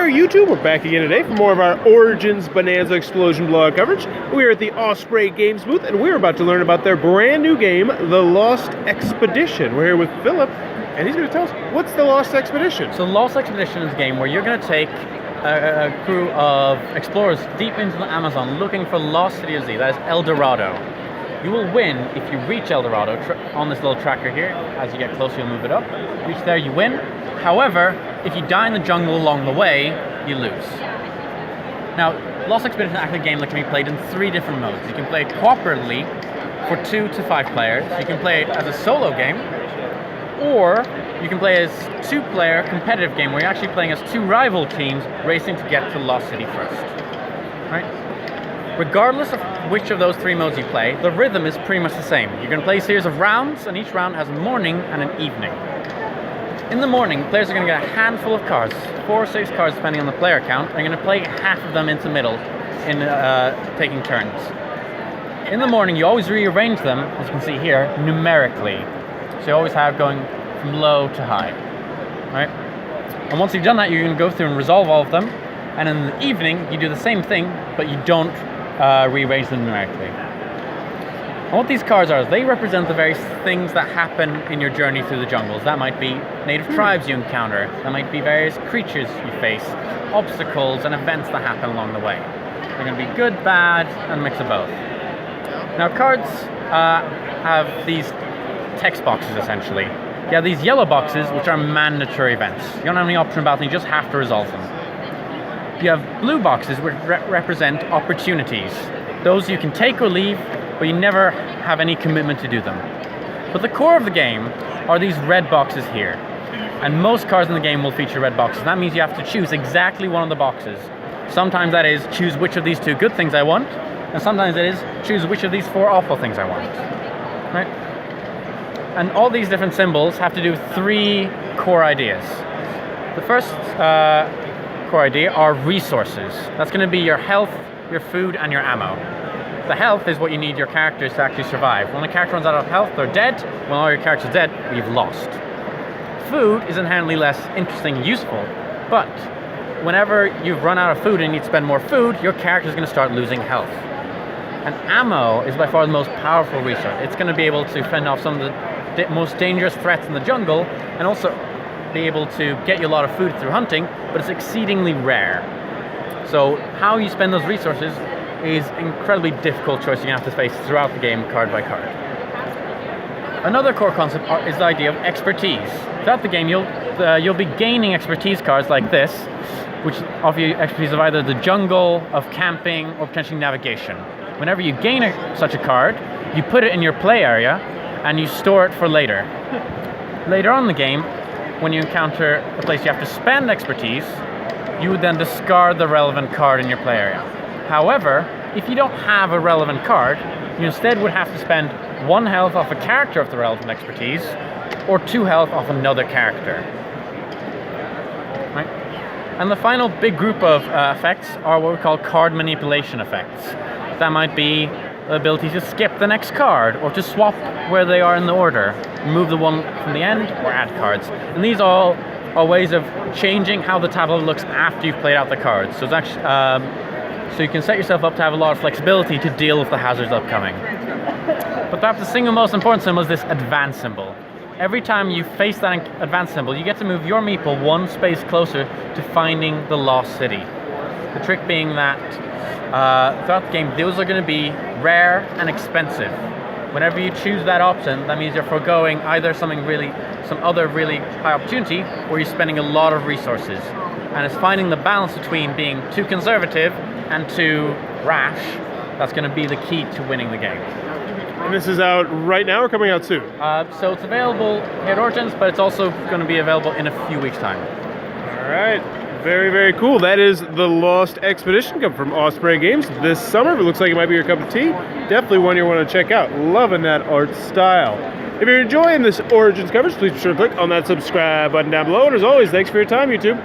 there, YouTube. We're back again today for more of our Origins Bonanza Explosion blog coverage. We're at the Osprey Games booth, and we're about to learn about their brand new game, The Lost Expedition. We're here with Philip, and he's going to tell us, what's The Lost Expedition? So Lost Expedition is a game where you're going to take a crew of explorers deep into the Amazon looking for Lost City of Z, that is El Dorado. You will win if you reach El Dorado on this little tracker here. As you get closer, you'll move it up. Reach there, you win. However, if you die in the jungle along the way, you lose. Now, Lost Expedition is actually a game that can be played in 3 different modes. You can play it cooperatively for 2 to 5 players. You can play it as a solo game, or you can play as 2-player competitive game where you're actually playing as 2 rival teams racing to get to Lost City first. Right? Regardless of which of those 3 modes you play, the rhythm is pretty much the same. You're going to play a series of rounds, and each round has a morning and an evening. In the morning, players are going to get a handful of cards, 4 or 6 cards depending on the player count. They're going to play half of them into middle in taking turns. In the morning, you always rearrange them, as you can see here, numerically. So you always have going from low to high. Right? And once you've done that, you're going to go through and resolve all of them. And in the evening, you do the same thing, but you don't rearrange them numerically. And what these cards are is they represent the various things that happen in your journey through the jungles. That might be native tribes you encounter. That might be various creatures you face, obstacles and events that happen along the way. They're going to be good, bad, and a mix of both. Now, cards have these text boxes, essentially. You have these yellow boxes, which are mandatory events. You don't have any option about them, you just have to resolve them. You have blue boxes, which represent opportunities. Those you can take or leave, but you never have any commitment to do them. But the core of the game are these red boxes here. And most cards in the game will feature red boxes. That means you have to choose exactly one of the boxes. Sometimes that is, choose which of these 2 good things I want, and sometimes it is, choose which of these 4 awful things I want. Right? And all these different symbols have to do with 3 core ideas. The first core idea are resources. That's going to be your health, your food, and your ammo. The health is what you need your characters to actually survive. When a character runs out of health, they're dead. When all your characters are dead, you've lost. Food is inherently less interesting and useful, but whenever you've run out of food and you need to spend more food, your character is going to start losing health. And ammo is by far the most powerful resource. It's going to be able to fend off some of the most dangerous threats in the jungle, and also be able to get you a lot of food through hunting, but it's exceedingly rare. So how you spend those resources is an incredibly difficult choice you're going to have to face throughout the game, card by card. Another core concept is the idea of expertise. Throughout the game, you'll be gaining expertise cards like this, which offer you expertise of either the jungle, of camping, or potentially navigation. Whenever you gain such a card, you put it in your play area, and you store it for later. Later on in the game, when you encounter a place you have to spend expertise, you would then discard the relevant card in your play area. However, if you don't have a relevant card, you instead would have to spend 1 health off a character of the relevant expertise, or 2 health off another character. Right? And the final big group of effects are what we call card manipulation effects. That might be the ability to skip the next card, or to swap where they are in the order, remove the one from the end, or add cards. And these all are ways of changing how the tableau looks after you've played out the cards. So it's actually, so you can set yourself up to have a lot of flexibility to deal with the hazards upcoming. But perhaps the single most important symbol is this advance symbol. Every time you face that advance symbol, you get to move your meeple 1 space closer to finding the lost city. The trick being that throughout the game, those are going to be rare and expensive. Whenever you choose that option, that means you're foregoing either some other really high opportunity, or you're spending a lot of resources. And it's finding the balance between being too conservative and too rash that's going to be the key to winning the game. And this is out right now or coming out soon? So it's available here at Origins, but it's also going to be available in a few weeks' time. All right. Very, very cool. That is The Lost Expedition, coming from Osprey Games this summer. It looks like it might be your cup of tea. Definitely one you want to check out. Loving that art style. If you're enjoying this Origins coverage, please be sure to click on that subscribe button down below. And as always, thanks for your time, YouTube.